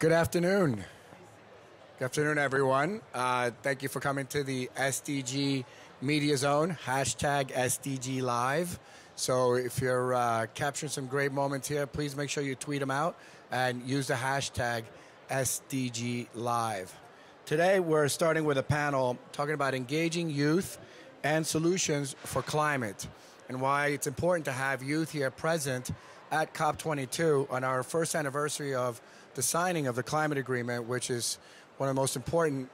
Good afternoon. Good afternoon, everyone. Thank you for coming to the SDG Media Zone, hashtag SDG Live. So if you're capturing some great moments here, please make sure you tweet them out and use the hashtag SDG Live. Today, we're starting with a panel talking about engaging youth and solutions for climate and why it's important to have youth here present at COP22 on our first anniversary of the signing of the climate agreement, which is one of the most important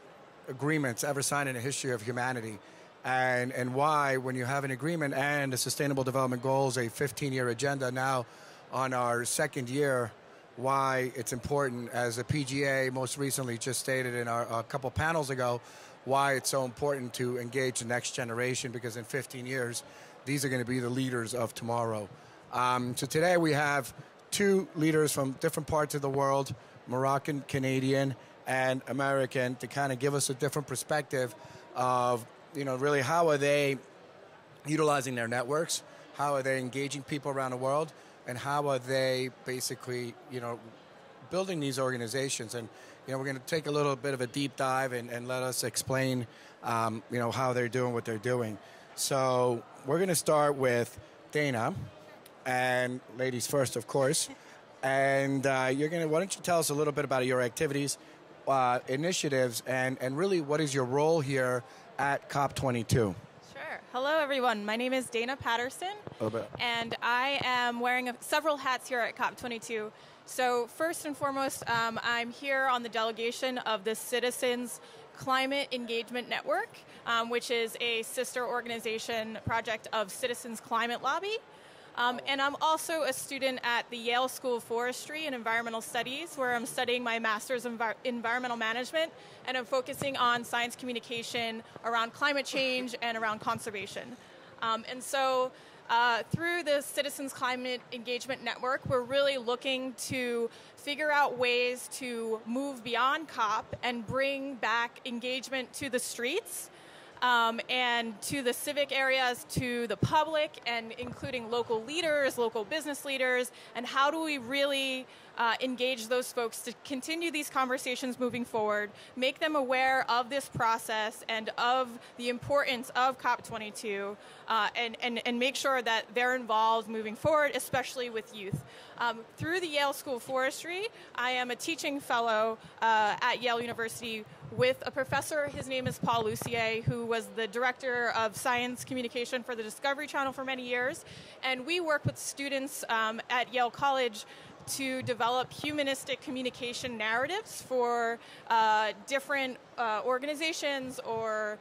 agreements ever signed in the history of humanity. And why, when you have an agreement and the Sustainable Development Goals, a 15-year agenda now on our second year, why it's important, as the PGA most recently just stated in a couple panels ago, why it's so important to engage the next generation, because in 15 years, these are going to be the leaders of tomorrow. So today we have two leaders from different parts of the world, Moroccan, Canadian, and American, to kind of give us a different perspective of, really how are they utilizing their networks, how are they engaging people around the world, and how are they basically, building these organizations. And, we're going to take a little bit of a deep dive and let us explain, how they're doing what they're doing. So we're going to start with Dana, and ladies first, of course. And why don't you tell us a little bit about your activities, initiatives, and really what is your role here at COP22? Sure. Hello, everyone. My name is Dana Patterson, and I am wearing several hats here at COP22. So first and foremost, I'm here on the delegation of the Citizens Climate Engagement Network, which is a sister organization project of Citizens Climate Lobby. And I'm also a student at the Yale School of Forestry and Environmental Studies, where I'm studying my master's in environmental management, and I'm focusing on science communication around climate change and around conservation. And so through the Citizens Climate Engagement Network, we're really looking to figure out ways to move beyond COP and bring back engagement to the streets, and to the civic areas, to the public, and including local leaders, local business leaders, and how do we really engage those folks to continue these conversations moving forward, make them aware of this process and of the importance of COP22, and make sure that they're involved moving forward, especially with youth. Through the Yale School of Forestry, I am a teaching fellow at Yale University with a professor. His name is Paul Lucier, who was the director of science communication for the Discovery Channel for many years. And we work with students at Yale College to develop humanistic communication narratives for different organizations or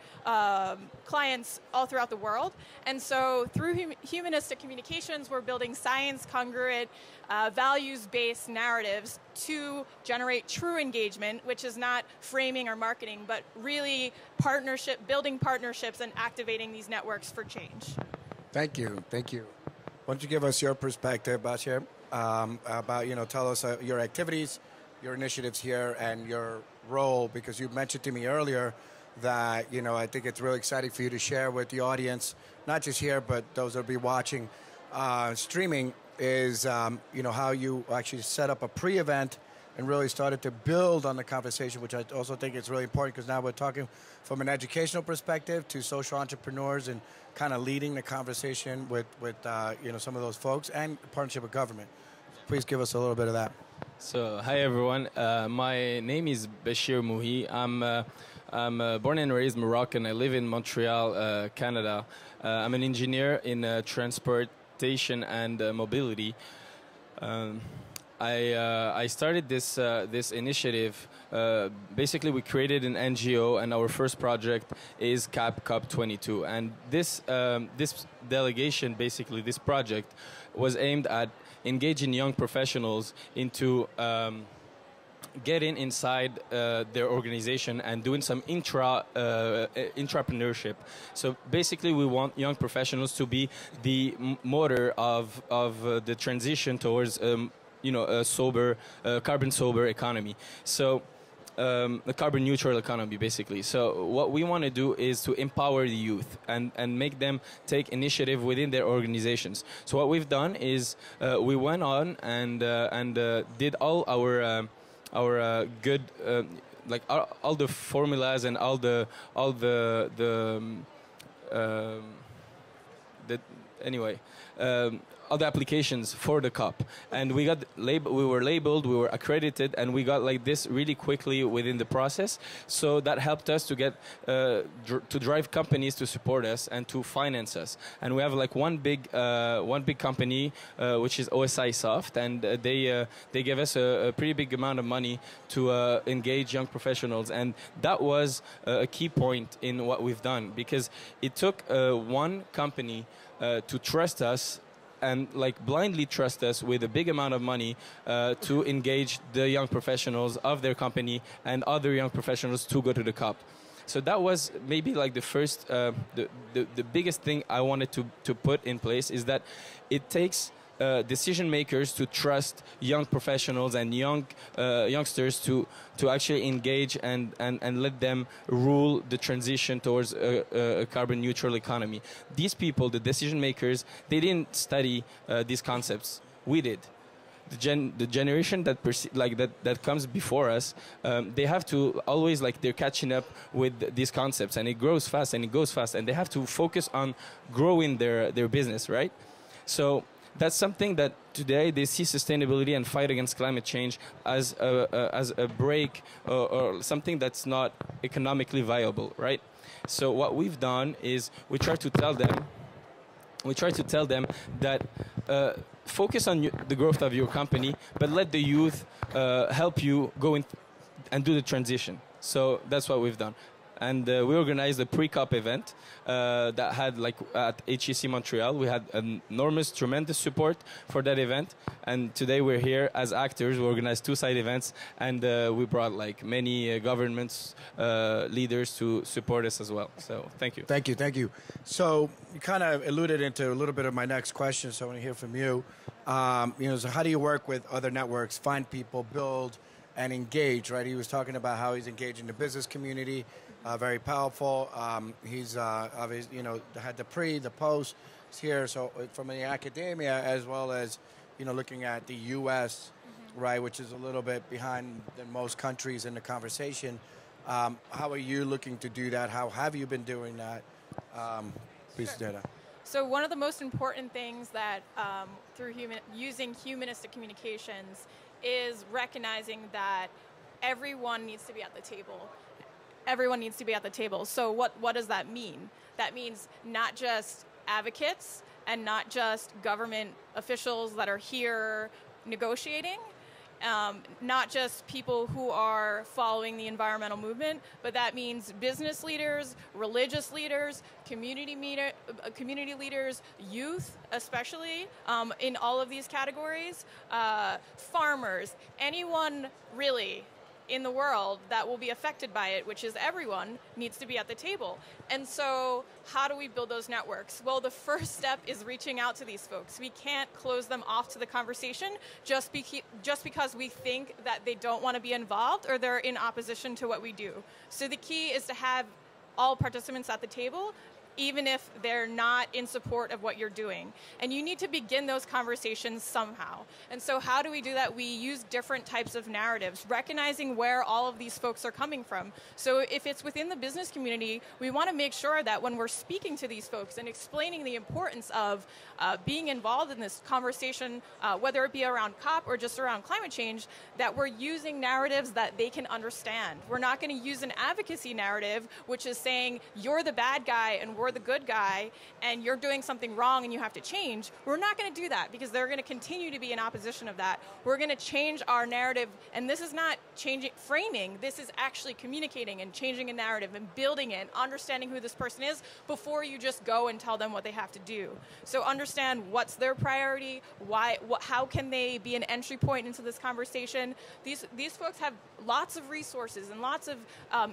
clients all throughout the world. And so through humanistic communications, we're building science-congruent, values-based narratives to generate true engagement, which is not framing or marketing, but really building partnerships and activating these networks for change. Thank you. Thank you. Why don't you give us your perspective, Bachir, about, tell us your activities, your initiatives here, and your role, because you mentioned to me earlier that, I think it's really exciting for you to share with the audience, not just here, but those that will be watching streaming, is, how you actually set up a pre-event and really started to build on the conversation, which I also think is really important, because now we're talking from an educational perspective to social entrepreneurs and kind of leading the conversation with some of those folks, and partnership with government. Please give us a little bit of that. So, hi everyone. My name is Bashir Mouhyi. I'm born and raised Moroccan. I live in Montreal, Canada. I'm an engineer in transportation and mobility. I started this initiative. Basically, we created an NGO, and our first project is COP22. And this delegation, basically this project, was aimed at engaging young professionals into getting inside their organization and doing some intrapreneurship. So basically, we want young professionals to be the motor of the transition towards a sober, carbon sober economy. So a carbon neutral economy, basically. So what we want to do is to empower the youth and make them take initiative within their organizations. So what we've done is we went on and did all our good like all the formulas and all the anyway. Other applications for the cup, and we were labeled, we were accredited, and we got like this really quickly within the process. So that helped us to get to drive companies to support us and to finance us. And we have like one big company which is OSI Soft, and they gave us a pretty big amount of money to engage young professionals, and that was a key point in what we've done, because it took one company to trust us and like blindly trust us with a big amount of money to engage the young professionals of their company and other young professionals to go to the COP. So that was maybe like the first, the biggest thing I wanted to put in place, is that it takes decision makers to trust young professionals and youngsters to actually engage and let them rule the transition towards a carbon neutral economy. These people, the decision makers, they didn't study these concepts. We did. The generation that comes before us, they have to always, like, they're catching up with these concepts, and it grows fast and it goes fast, and they have to focus on growing their business, right? So that's something that today they see sustainability and fight against climate change as a break or something that's not economically viable, right? So what we've done is we try to tell them that focus on the growth of your company, but let the youth help you go in and do the transition. So that's what we've done. And we organized a pre-COP event that had, like, at HEC Montreal. We had enormous, tremendous support for that event. And today we're here as actors. We organized 2 side events, and we brought like many governments, leaders to support us as well. So thank you. Thank you, thank you. So you kind of alluded into a little bit of my next question, so I want to hear from you. So how do you work with other networks, find people, build, and engage, right? He was talking about how he's engaging the business community. Very powerful. He's obviously, had the pre, the post here. So from the academia, as well as, looking at the U.S., right, which is a little bit behind than most countries in the conversation. How are you looking to do that? How have you been doing that? Please do that. So one of the most important things that through using humanistic communications is recognizing that everyone needs to be at the table. Everyone needs to be at the table. So what does that mean? That means not just advocates and not just government officials that are here negotiating, not just people who are following the environmental movement, but that means business leaders, religious leaders, community leaders, youth especially, in all of these categories, farmers, anyone really in the world that will be affected by it, which is everyone, needs to be at the table. And so how do we build those networks? Well, the first step is reaching out to these folks. We can't close them off to the conversation just because we think that they don't want to be involved or they're in opposition to what we do. So the key is to have all participants at the table, even if they're not in support of what you're doing. And you need to begin those conversations somehow. And so how do we do that? We use different types of narratives, recognizing where all of these folks are coming from. So if it's within the business community, we want to make sure that when we're speaking to these folks and explaining the importance of being involved in this conversation, whether it be around COP or just around climate change, that we're using narratives that they can understand. We're not going to use an advocacy narrative, which is saying you're the bad guy and we're the good guy and you're doing something wrong and you have to change. We're not going to do that because they're going to continue to be in opposition of that. We're going to change our narrative, and this is not changing framing, this is actually communicating and changing a narrative and building it, understanding who this person is before you just go and tell them what they have to do. So understand what's their priority, how can they be an entry point into this conversation. These folks have lots of resources and lots of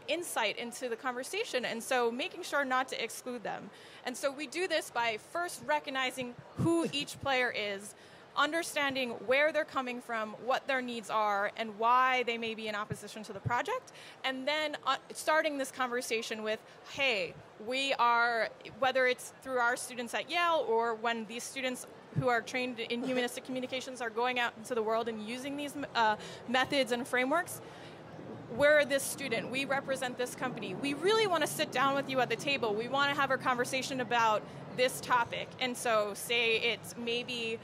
insight into the conversation, and so making sure not to exclude them. And so we do this by first recognizing who each player is, understanding where they're coming from, what their needs are, and why they may be in opposition to the project, and then starting this conversation with, hey, we are, whether it's through our students at Yale or when these students who are trained in humanistic communications are going out into the world and using these methods and frameworks. We're this student. We represent this company. We really want to sit down with you at the table. We want to have a conversation about this topic. And so say it's maybe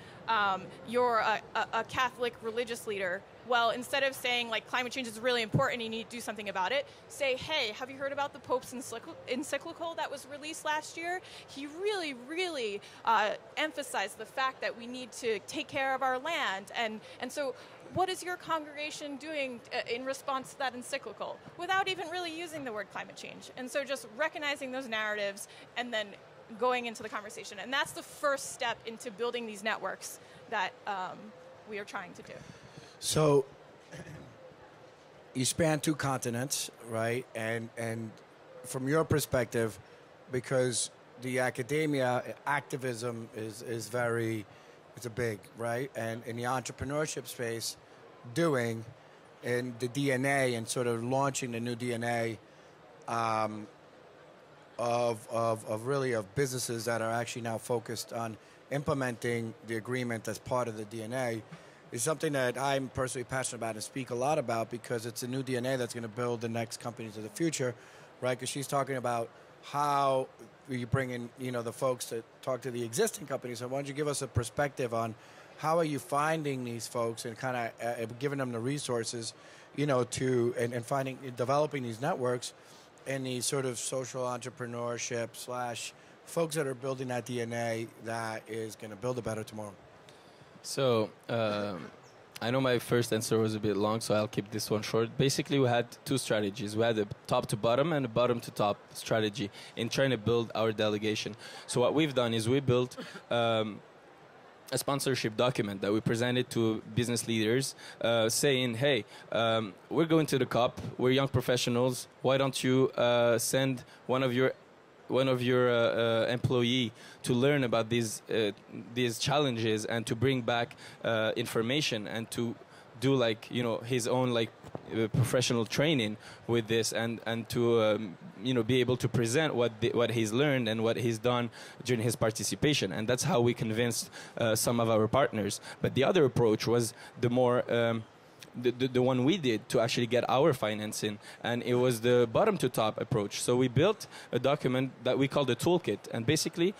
you're a Catholic religious leader. Well, instead of saying like climate change is really important, you need to do something about it, say, hey, have you heard about the Pope's encyclical that was released last year? He really, really emphasized the fact that we need to take care of our land. And so what is your congregation doing in response to that encyclical without even really using the word climate change? And so just recognizing those narratives and then going into the conversation. And that's the first step into building these networks that we are trying to do. So you span 2 continents, right? And from your perspective, because the academia activism is very, it's a big, right? And in the entrepreneurship space, doing in the DNA and sort of launching the new DNA of businesses that are actually now focused on implementing the agreement as part of the DNA is something that I'm personally passionate about and speak a lot about, because it's a new DNA that's going to build the next companies of the future, right? Because she's talking about how you bring in, the folks to talk to the existing companies. So why don't you give us a perspective on how are you finding these folks and kind of giving them the resources, to and developing these networks and these sort of social entrepreneurship / folks that are building that DNA that is going to build a better tomorrow. So I know my first answer was a bit long, so I'll keep this one short. Basically, we had 2 strategies. We had a top-to-bottom and a bottom-to-top strategy in trying to build our delegation. So what we've done is we built a sponsorship document that we presented to business leaders saying, hey, we're going to the COP, we're young professionals, why don't you send one of your employee to learn about these challenges and to bring back information and to do his own professional training with this and to be able to present what he's learned and what he's done during his participation. And that's how we convinced some of our partners. But the other approach was the more the one we did to actually get our financing, and it was the bottom to top approach. So we built a document that we called the toolkit, and basically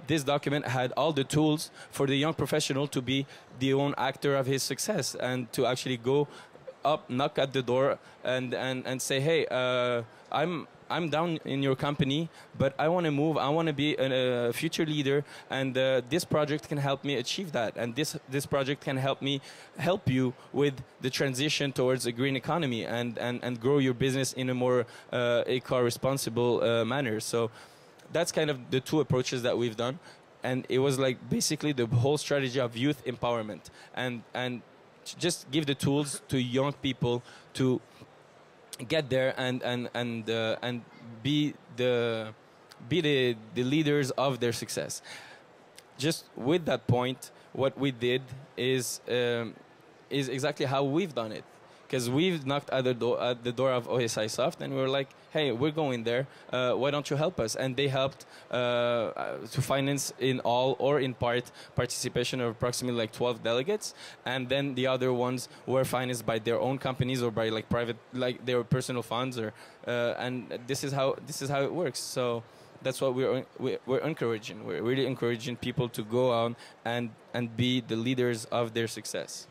this document had all the tools for the young professional to be the own actor of his success and to actually go up, knock at the door and say, hey, I'm down in your company, but I want to move. I want to be a future leader, and this project can help me achieve that. And this project can help you with the transition towards a green economy and grow your business in a more eco-responsible manner. So that's kind of the 2 approaches that we've done. And it was basically the whole strategy of youth empowerment and just give the tools to young people to get there and be the leaders of their success. Just with that point, what we did is exactly how we've done it, because we've knocked at the door of OSI Soft, and we were like, hey, we're going there. Why don't you help us? And they helped to finance in all or in part participation of approximately 12 delegates, and then the other ones were financed by their own companies or by private, their personal funds, or and this is how it works. So that's what we're encouraging. We're really encouraging people to go out and be the leaders of their success.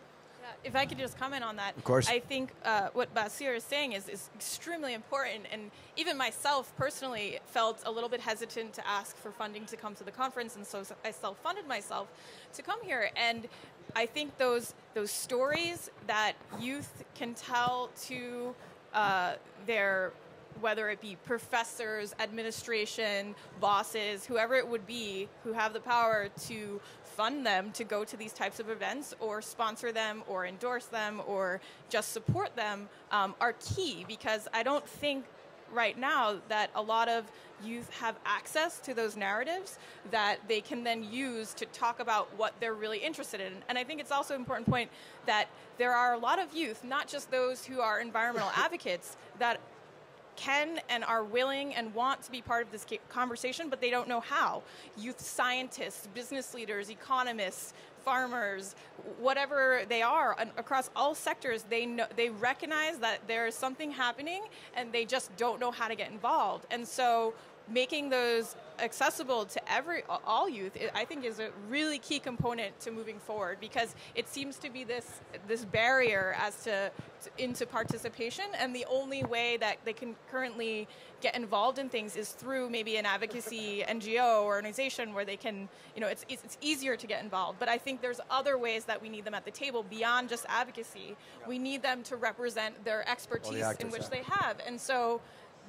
If I could just comment on that. Of course. I think what Bachir is saying is extremely important, and even myself personally felt a little bit hesitant to ask for funding to come to the conference, and so I self-funded myself to come here. And I think those stories that youth can tell to their, whether it be professors, administration, bosses, whoever it would be, who have the power to fund them to go to these types of events or sponsor them or endorse them or just support them, are key, because I don't think right now that a lot of youth have access to those narratives that they can then use to talk about what they're really interested in. And I think it's also an important point that there are a lot of youth, not just those who are environmental advocates, that can and are willing and want to be part of this conversation, but they don't know how. Youth scientists, business leaders, economists, farmers, whatever they are, across all sectors, they recognize that there is something happening and they just don't know how to get involved. And so making those accessible to all youth, I think, is a really key component to moving forward, because it seems to be this barrier into participation, and the only way that they can currently get involved in things is through maybe an advocacy NGO or organization where they can, it's easier to get involved. But I think there's other ways that we need them at the table beyond just advocacy. Yeah. We need them to represent their expertise in which they have, and so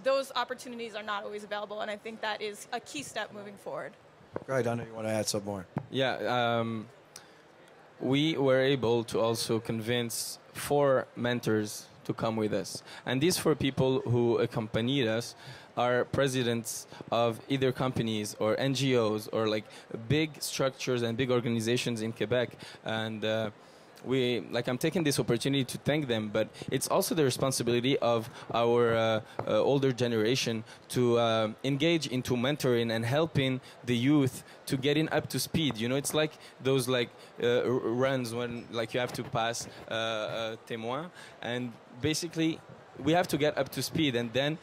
those opportunities are not always available, and I think that is a key step moving forward. Go ahead, Donna, you want to add some more? Yeah, we were able to also convince 4 mentors to come with us. And these 4 people who accompanied us are presidents of either companies or NGOs or like big structures and big organizations in Quebec. And I'm taking this opportunity to thank them, but it's also the responsibility of our older generation to engage into mentoring and helping the youth to getting up to speed. It's like those runs when you have to pass a témoin, and basically we have to get up to speed, and then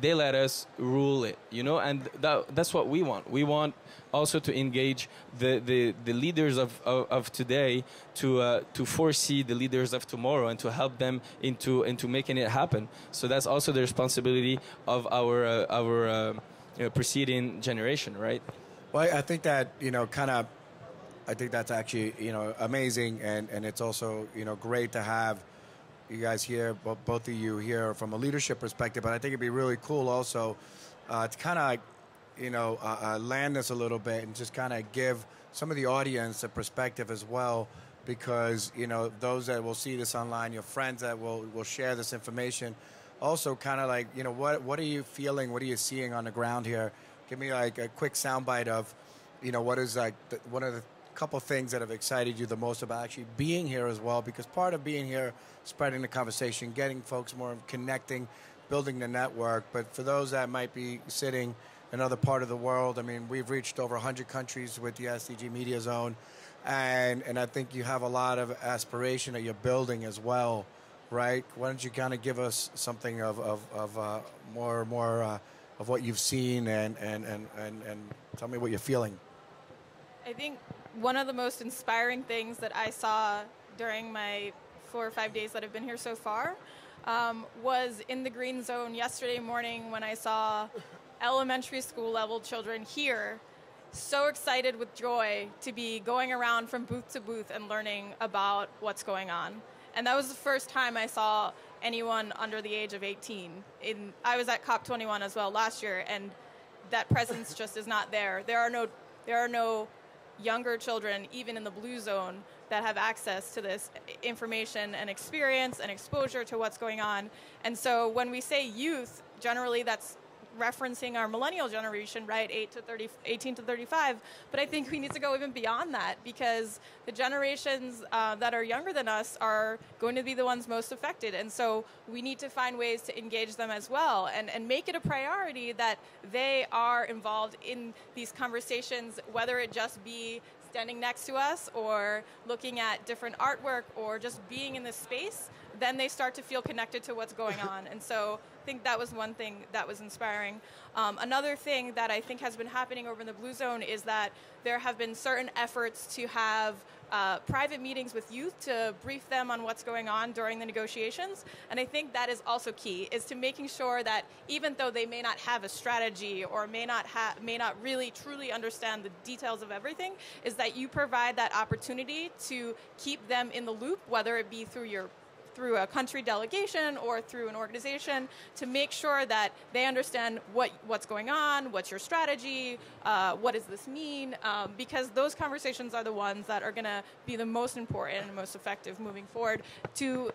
they let us rule it, and that's what we want. We want also to engage the leaders of today to foresee the leaders of tomorrow and to help them into making it happen. So that's also the responsibility of our preceding generation, right? Well, I think that I think that's actually amazing, and it's also great to have you guys here, both of you here, from a leadership perspective. But I think it'd be really cool also to kind of land this a little bit and just kind of give some of the audience a perspective as well, because those that will see this online, your friends that will share this information, also kind of what are you feeling, what are you seeing on the ground here? Give me a quick soundbite of what is one of the couple things that have excited you the most about actually being here as well, because part of being here, spreading the conversation, getting folks more connecting, building the network. But for those that might be sitting in another part of the world, I mean, we've reached over 100 countries with the SDG Media Zone, and I think you have a lot of aspiration that you're building as well, right? Why don't you kind of give us something of more of what you've seen and tell me what you're feeling. I think one of the most inspiring things that I saw during my 4 or 5 days that I've been here so far was in the green zone yesterday morning when I saw elementary school level children here so excited with joy to be going around from booth to booth and learning about what's going on. And that was the first time I saw anyone under the age of 18. I was at COP21 as well last year, and that presence just is not there. There are no younger children, even in the blue zone, that have access to this information and experience and exposure to what's going on. And so when we say youth, generally that's referencing our millennial generation, right, 18 to 35. But I think we need to go even beyond that, because the generations that are younger than us are going to be the ones most affected. And so we need to find ways to engage them as well, and make it a priority that they are involved in these conversations, whether it just be standing next to us or looking at different artwork or just being in this space. Then they start to feel connected to what's going on. And so I think that was one thing that was inspiring. Another thing that I think has been happening over in the Blue Zone is that there have been certain efforts to have private meetings with youth to brief them on what's going on during the negotiations. And I think that is also key, is to making sure that even though they may not have a strategy or may not really truly understand the details of everything, is that you provide that opportunity to keep them in the loop, whether it be through a country delegation or through an organization, to make sure that they understand what's going on, what's your strategy, what does this mean, because those conversations are the ones that are going to be the most important and most effective moving forward to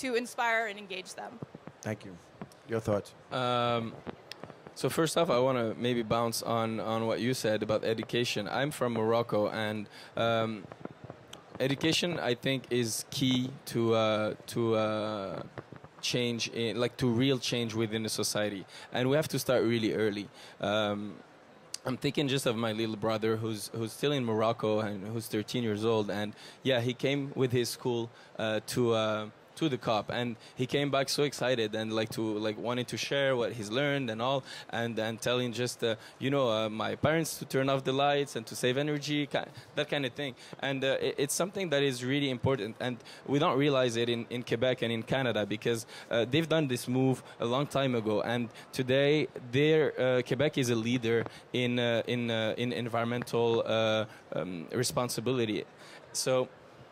inspire and engage them. Thank you. Your thoughts? So first off, I want to maybe bounce on what you said about education. I'm from Morocco, and change, like to real change within the society. And we have to start really early. I'm thinking just of my little brother who's still in Morocco and who's 13 years old. And yeah, he came with his school to the COP, and he came back so excited and wanting to share what he's learned and all, and telling just my parents to turn off the lights and to save energy, that kind of thing. And it's something that is really important, and we don't realize it in Quebec and in Canada, because they've done this move a long time ago, and today Quebec is a leader in environmental responsibility. So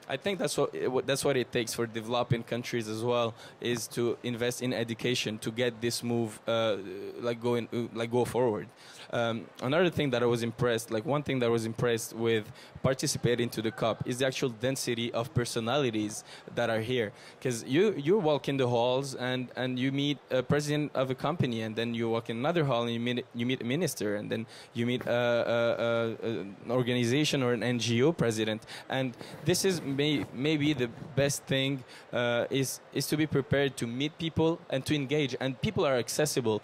I think that's what it takes for developing countries as well, is to invest in education to get this move go forward. Another thing that I was impressed, one thing that I was impressed with participating to the COP, is the actual density of personalities that are here. Because you walk in the halls and you meet a president of a company, and then you walk in another hall and you meet a minister, and then you meet an organization or an NGO president. And this is maybe the best thing, is to be prepared to meet people and to engage. And people are accessible.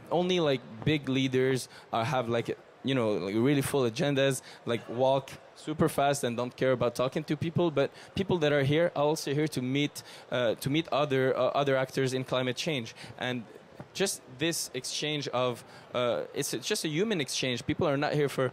Only big leaders have really full agendas, walk super fast and don't care about talking to people. But people that are here are also here to meet other actors in climate change. And just this exchange of it's just a human exchange. People are not here for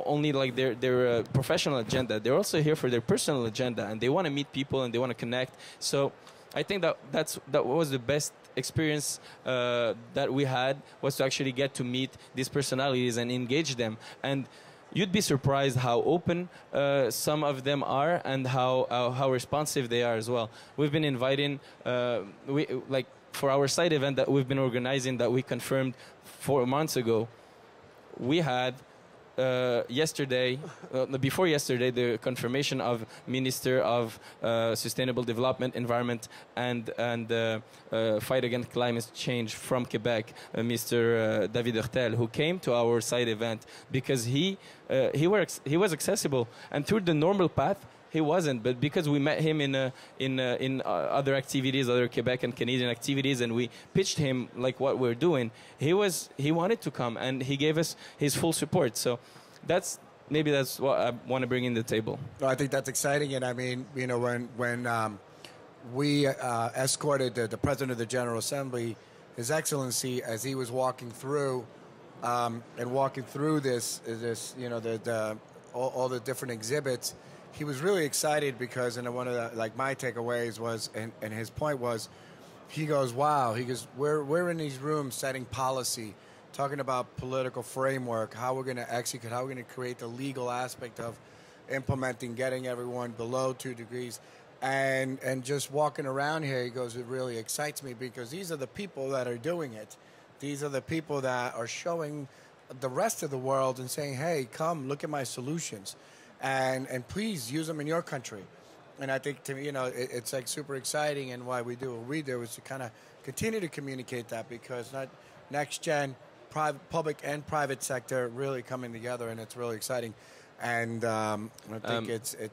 only their professional agenda. They're also here for their personal agenda, and they want to meet people and they want to connect. So I think that was the best experience that we had, was to actually get to meet these personalities and engage them. And you'd be surprised how open some of them are, and how responsive they are as well. We've been inviting for our side event that we've been organizing, that we confirmed 4 months ago. We had before yesterday, the confirmation of Minister of Sustainable Development, Environment, and Fight Against Climate Change from Quebec, Mr. David Hurtel, who came to our side event because he was accessible, and through the normal path he wasn't, but because we met him in other activities, other Quebec and Canadian activities, and we pitched him what we're doing, he wanted to come, and he gave us his full support. So that's what I want to bring in the table. Well, I think that's exciting, and I mean, when we escorted the President of the General Assembly, His Excellency, as he was walking through this all the different exhibits. He was really excited because, and one of the, my takeaways was, and his point was, he goes, wow, he goes, we're in these rooms setting policy, talking about political framework, how we're going to execute, how we're going to create the legal aspect of implementing, getting everyone below 2 degrees. And just walking around here, he goes, it really excites me because these are the people that are doing it. These are the people that are showing the rest of the world and saying, hey, come, look at my solutions. And please use them in your country. And I think, to me, it's super exciting, and why we do what we do is to kind of continue to communicate that, because next gen, public and private sector really coming together, and it's really exciting. And I think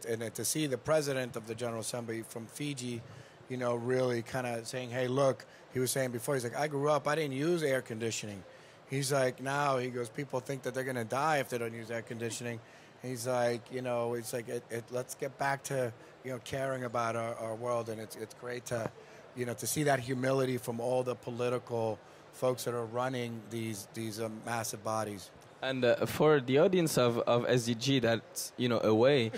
and to see the President of the General Assembly from Fiji, really kind of saying, hey, look, he was saying before, he's like, I grew up, I didn't use air conditioning. He's like, now, he goes, people think that they're going to die if they don't use air conditioning. He's like, let's get back to, caring about our world. And it's great to, to see that humility from all the political folks that are running these massive bodies. And for the audience of SDG that's, away,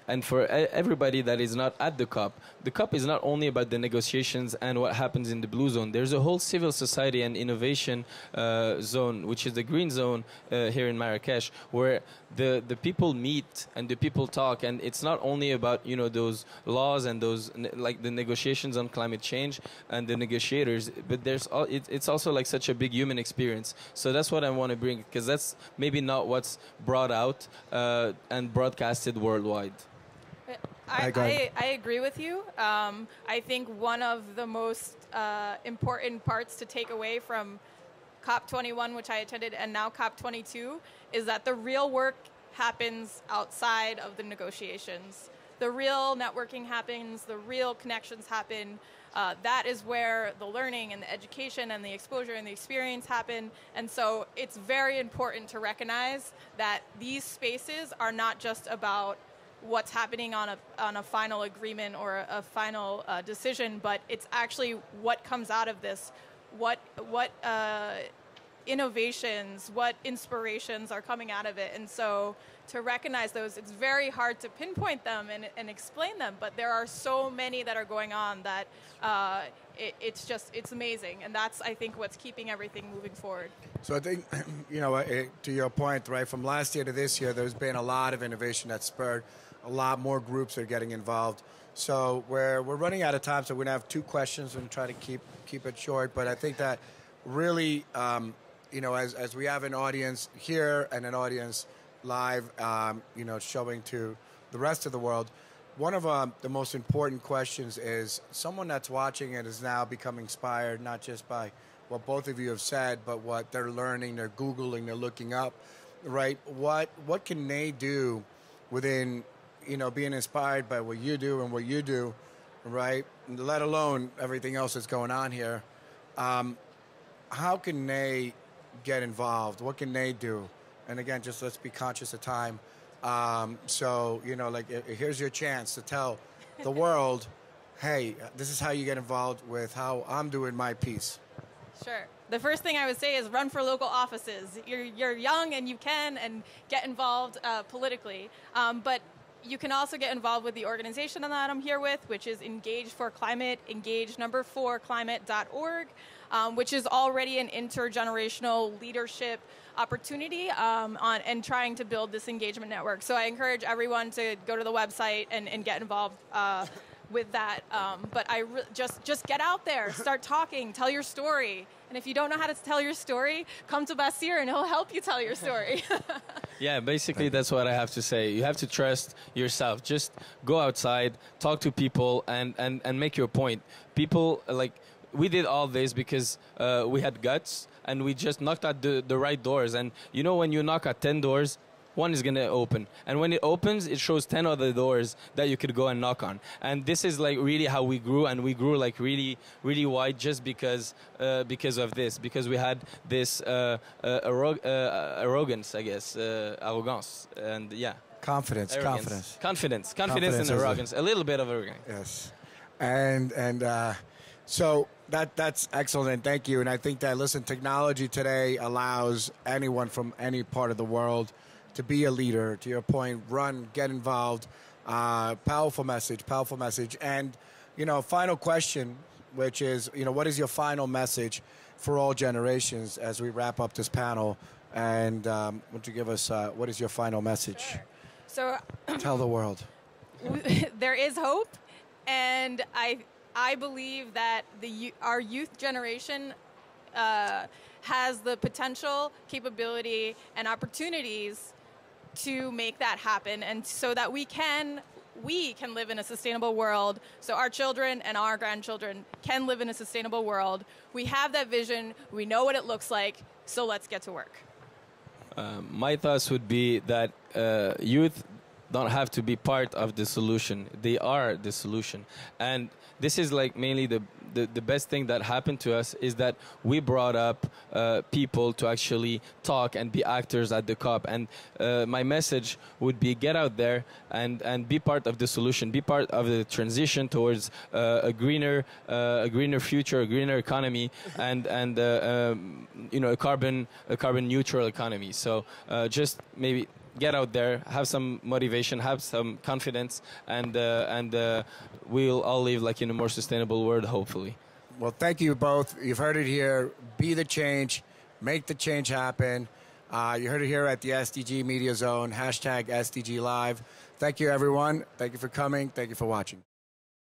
and for everybody that is not at the COP is not only about the negotiations and what happens in the blue zone. There's a whole civil society and innovation zone, which is the green zone here in Marrakesh, where the people meet and the people talk. And it's not only about, those laws and those, the negotiations on climate change and the negotiators, but it's also such a big human experience. So that's what I want to bring, because that's maybe not what's brought out and broadcasted worldwide. I agree with you. I think one of the most important parts to take away from COP21, which I attended, and now COP22, is that the real work happens outside of the negotiations. the real networking happens, the real connections happen. That is where the learning and the education and the exposure and the experience happen. And so it's very important to recognize that these spaces are not just about what's happening on a final agreement or a final decision, but it's actually what comes out of this, what innovations, what inspirations are coming out of it. And so to recognize those, it's very hard to pinpoint them and explain them, but there are so many that are going on that it's amazing. And that's, I think, what's keeping everything moving forward. So I think, to your point, right, from last year to this year, there's been a lot of innovation that's spurred. A lot more groups are getting involved. So we're running out of time, so we're going to have 2 questions and try to keep it short. But I think that really, as we have an audience here and an audience live, showing to the rest of the world, one of the most important questions is someone that's watching it is now becoming inspired, not just by what both of you have said, but what they're learning, they're Googling, they're looking up, right? What can they do within, being inspired by what you do and what you do, right? Let alone everything else that's going on here. How can they get involved? What can they do? And again, just let's be conscious of time. Here's your chance to tell the world, hey, this is how you get involved with how I'm doing my piece. Sure. The first thing I would say is run for local offices. You're young and you can and get involved politically. But you can also get involved with the organization that I'm here with, which is Engage for Climate, engage4climate.org, which is already an intergenerational leadership opportunity and trying to build this engagement network. So I encourage everyone to go to the website and get involved with that. But just get out there, start talking, tell your story. And if you don't know how to tell your story, come to Bachir and he'll help you tell your story. Yeah, basically that's what I have to say. You have to trust yourself. Just go outside, talk to people, and make your point. People, we did all this because we had guts, and we just knocked at the right doors. And when you knock at 10 doors, one is going to open. And when it opens, it shows 10 other doors that you could go and knock on. And this is really how we grew, and we grew really, really wide just because of this, because we had this arrogance, I guess, arrogance, and yeah. Confidence. Confidence and arrogance, a little bit of arrogance. Yes. And so that's excellent. Thank you. And I think that, listen, technology today allows anyone from any part of the world to be a leader. To your point, run, get involved. Powerful message. And, final question, which is, what is your final message for all generations as we wrap up this panel? And would you give us, what is your final message? Sure. So tell the world. There is hope, and I believe that our youth generation has the potential, capability, and opportunities to make that happen, and so that we can live in a sustainable world, so our children and our grandchildren can live in a sustainable world. We have that vision. We know what it looks like, so let's get to work. My thoughts would be that youth don't have to be part of the solution. They are the solution. And this is mainly the best thing that happened to us is that we brought up people to actually talk and be actors at the COP. And my message would be get out there and be part of the solution, be part of the transition towards a greener future, a greener economy, and a carbon neutral economy. So just maybe get out there, have some motivation, have some confidence, and we'll all live in a more sustainable world, hopefully. Well, thank you both. You've heard it here. Be the change. Make the change happen. You heard it here at the SDG Media Zone, #SDG Live. Thank you, everyone. Thank you for coming. Thank you for watching.